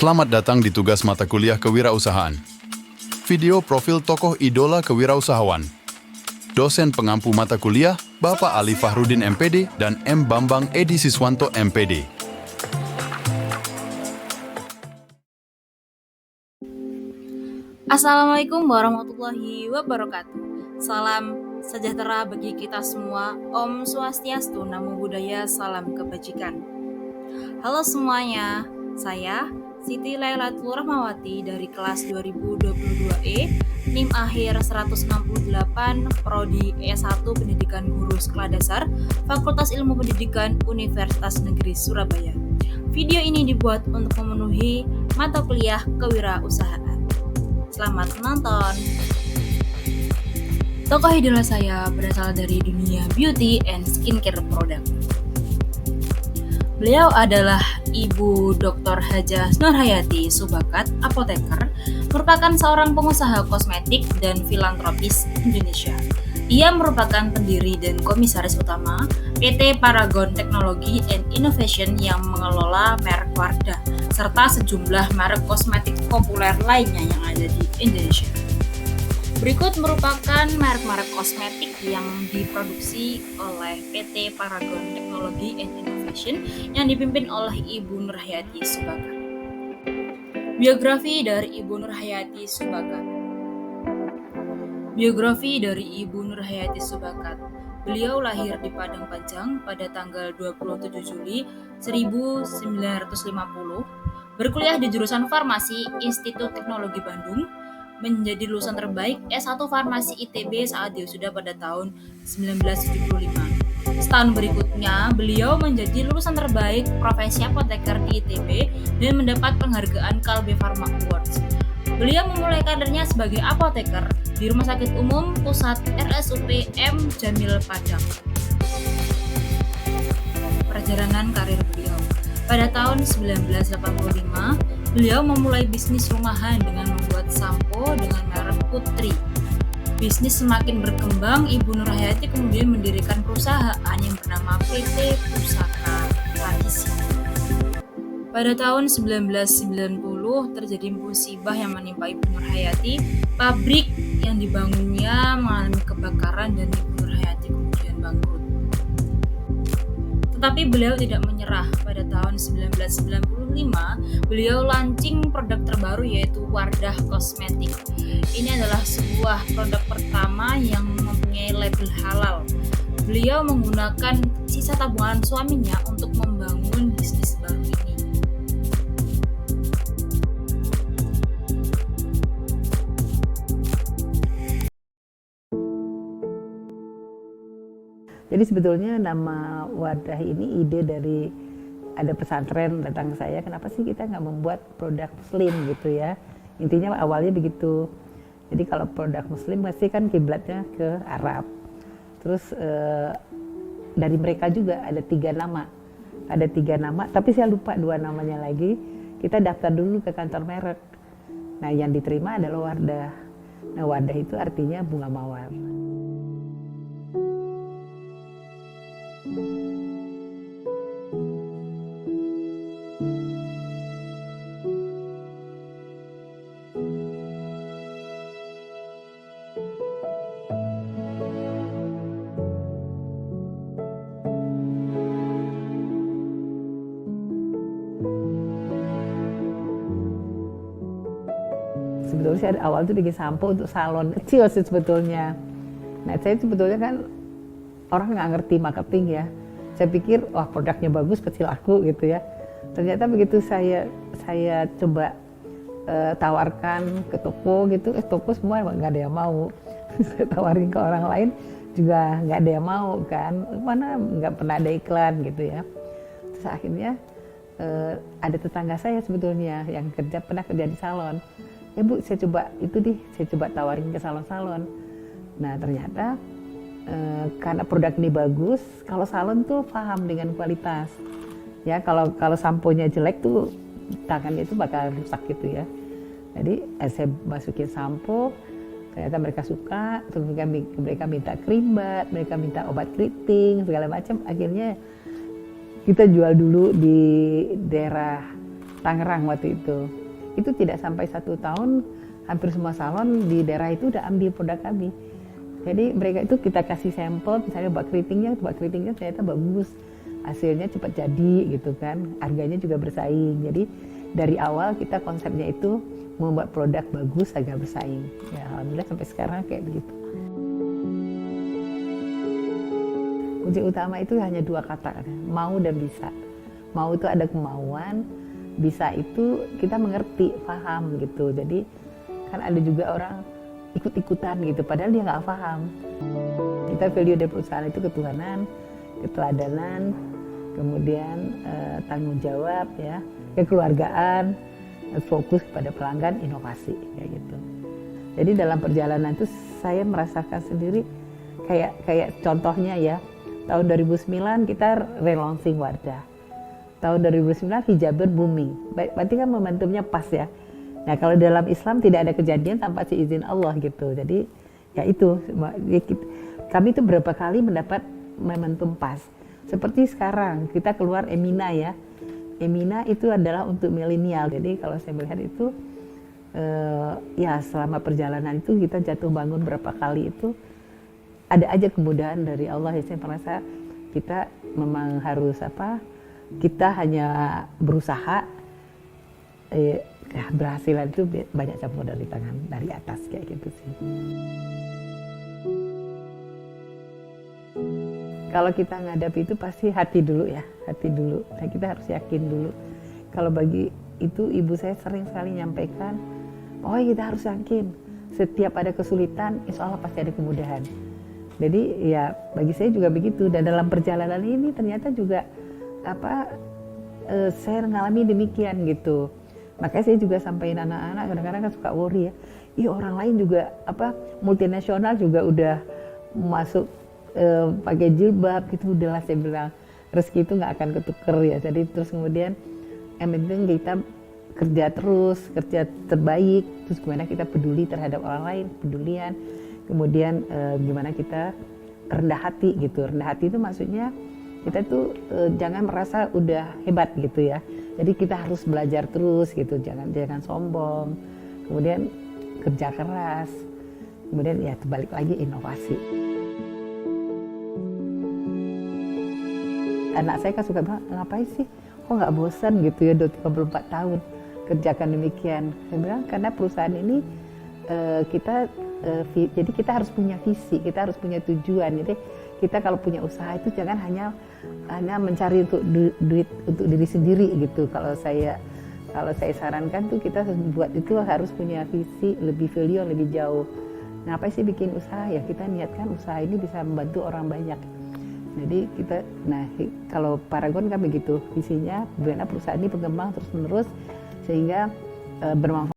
Selamat datang di tugas mata kuliah kewirausahaan. Video profil tokoh idola kewirausahawan. Dosen pengampu mata kuliah, Bapak Ali Fahrudin MPD dan M. Bambang Edi Siswanto MPD. Assalamualaikum warahmatullahi wabarakatuh. Salam sejahtera bagi kita semua. Om Swastiastu, Namo Buddhaya, salam kebajikan. Halo semuanya, saya Siti Lailatul Rahmawati dari kelas 2022E, NIM akhir 168, Prodi S1 Pendidikan Guru Sekolah Dasar, Fakultas Ilmu Pendidikan Universitas Negeri Surabaya. Video ini dibuat untuk memenuhi mata kuliah kewirausahaan. Selamat menonton. Tokoh idola saya berasal dari dunia beauty and skincare product. Beliau adalah Ibu Dr. Hajah Nurhayati Subakat, apoteker, merupakan seorang pengusaha kosmetik dan filantropis Indonesia. Ia merupakan pendiri dan komisaris utama PT Paragon Technology and Innovation yang mengelola merek Wardah, serta sejumlah merek kosmetik populer lainnya yang ada di Indonesia. Berikut merupakan merek-merek kosmetik yang diproduksi oleh PT Paragon Technology and Innovation yang dipimpin oleh Ibu Nurhayati Subakat. Biografi dari Ibu Nurhayati Subakat. Biografi dari Ibu Nurhayati Subakat. Beliau lahir di Padang Panjang pada tanggal 27 Juli 1950, berkuliah di jurusan Farmasi Institut Teknologi Bandung, menjadi lulusan terbaik S1 Farmasi ITB saat diwisuda pada tahun 1975. Setahun berikutnya, beliau menjadi lulusan terbaik profesi apoteker di ITB dan mendapat penghargaan Kalbe Pharma Awards. Beliau memulai karirnya sebagai apoteker di Rumah Sakit Umum Pusat RSUP M. Jamil Padang. Perjalanan karir beliau. Pada tahun 1985, beliau memulai bisnis rumahan dengan membuat sampo dengan merek Putri. Bisnis semakin berkembang, Ibu Nurhayati kemudian mendirikan perusahaan yang bernama PT Pusaka Tradisi. Pada tahun 1990 terjadi musibah yang menimpa Ibu Nurhayati. Pabrik yang dibangunnya mengalami kebakaran dan Ibu Nurhayati kemudian bangkrut. Tetapi beliau tidak menyerah. Pada tahun 1995, beliau launching produk terbaru yaitu Wardah Kosmetik. Ini adalah sebuah produk pertama yang mempunyai label halal. Beliau menggunakan sisa tabungan suaminya untuk membangun bisnis baru ini. Jadi sebetulnya nama Wardah ini ide dari ada pesantren datang ke saya, kenapa sih kita nggak membuat produk muslim gitu ya. Intinya awalnya begitu. Jadi kalau produk muslim pasti kan kiblatnya ke Arab. Terus dari mereka juga ada 3 nama. Ada 3 nama, tapi saya lupa 2 namanya lagi. Kita daftar dulu ke kantor merek. Nah yang diterima adalah Wardah. Nah Wardah itu artinya bunga mawar. Sebetulnya saya awal itu bikin sampo untuk salon kecil sih sebetulnya. Nah saya sebetulnya kan orang nggak ngerti marketing ya. Saya pikir wah produknya bagus kecil aku gitu ya. Ternyata begitu saya coba tawarkan ke toko gitu, toko semua nggak ada yang mau. Saya tawarin ke orang lain juga nggak ada yang mau kan. Mana nggak pernah ada iklan gitu ya. Terus akhirnya ada tetangga saya sebetulnya yang pernah kerja di salon. Ya Bu, saya coba tawarin ke salon-salon. Nah ternyata karena produk ini bagus, kalau salon tuh paham dengan kualitas. Ya kalau samponya jelek tuh tangannya itu bakal rusak gitu ya. Jadi saya masukin sampo, ternyata mereka suka, terus mereka minta krim bat, mereka minta obat keriting segala macam. Akhirnya kita jual dulu di daerah Tangerang waktu itu. Itu tidak sampai 1 tahun, hampir semua salon di daerah itu udah ambil produk kami. Jadi mereka itu kita kasih sampel, misalnya buat keritingnya ternyata bagus, hasilnya cepat jadi gitu kan, harganya juga bersaing. Jadi dari awal kita konsepnya itu membuat produk bagus agar bersaing. Ya alhamdulillah sampai sekarang kayak begitu. Kunci utama itu hanya 2 kata, mau dan bisa. Mau itu ada kemauan, bisa itu kita mengerti, paham gitu. Jadi kan ada juga orang ikut-ikutan gitu, padahal dia nggak paham. Kita value dari perusahaan itu ketuhanan, keteladanan, kemudian tanggung jawab ya, kekeluargaan, fokus pada pelanggan, inovasi kayak gitu. Jadi dalam perjalanan itu saya merasakan sendiri kayak contohnya ya, tahun 2009 kita relaunching Wardah. Tahun 2009 hijaber booming, berarti kan momentumnya pas ya. Nah kalau dalam Islam tidak ada kejadian tanpa seizin Allah gitu. Jadi ya itu, kami itu berapa kali mendapat momentum pas. Seperti sekarang kita keluar Emina ya. Emina itu adalah untuk milenial. Jadi kalau saya melihat itu ya selama perjalanan itu kita jatuh bangun berapa kali itu ada aja kemudahan dari Allah. Ya, saya merasa kita memang harus kita hanya berusaha. Keberhasilan itu banyak campur dari tangan dari atas kayak gitu sih. Kalau kita ngadapi itu pasti hati dulu ya, hati dulu. Nah kita harus yakin dulu. Kalau bagi itu ibu saya sering sekali nyampaikan, oh kita harus yakin. Setiap ada kesulitan, insya Allah pasti ada kemudahan. Jadi ya bagi saya juga begitu. Dan dalam perjalanan ini ternyata juga saya mengalami demikian gitu. Makanya saya juga sampaikan anak-anak kadang-kadang kan suka worry ya. Ih orang lain juga multinasional juga udah masuk pakai jilbab gitu, udahlah saya bilang rezeki itu nggak akan ketuker ya. Jadi terus kemudian yang penting kita kerja terus, kerja terbaik, terus gimana kita peduli terhadap orang lain, pedulian. Kemudian gimana kita rendah hati gitu. Rendah hati itu maksudnya kita tuh jangan merasa udah hebat gitu ya. Jadi kita harus belajar terus gitu, jangan sombong. Kemudian kerja keras. Kemudian ya balik lagi inovasi. Anak saya kan suka bilang, ngapain sih? Kok nggak bosan gitu ya, udah 34 tahun kerjakan demikian. Saya bilang karena perusahaan ini jadi kita harus punya visi, kita harus punya tujuan. Jadi kita kalau punya usaha itu jangan hanya mencari untuk duit untuk diri sendiri gitu. Kalau saya sarankan tuh kita buat itu harus punya visi lebih value lebih jauh. Ngapain sih bikin usaha ya? Kita niatkan usaha ini bisa membantu orang banyak. Jadi kalau Paragon kan begitu visinya, bagaimana perusahaan ini berkembang terus menerus sehingga bermanfaat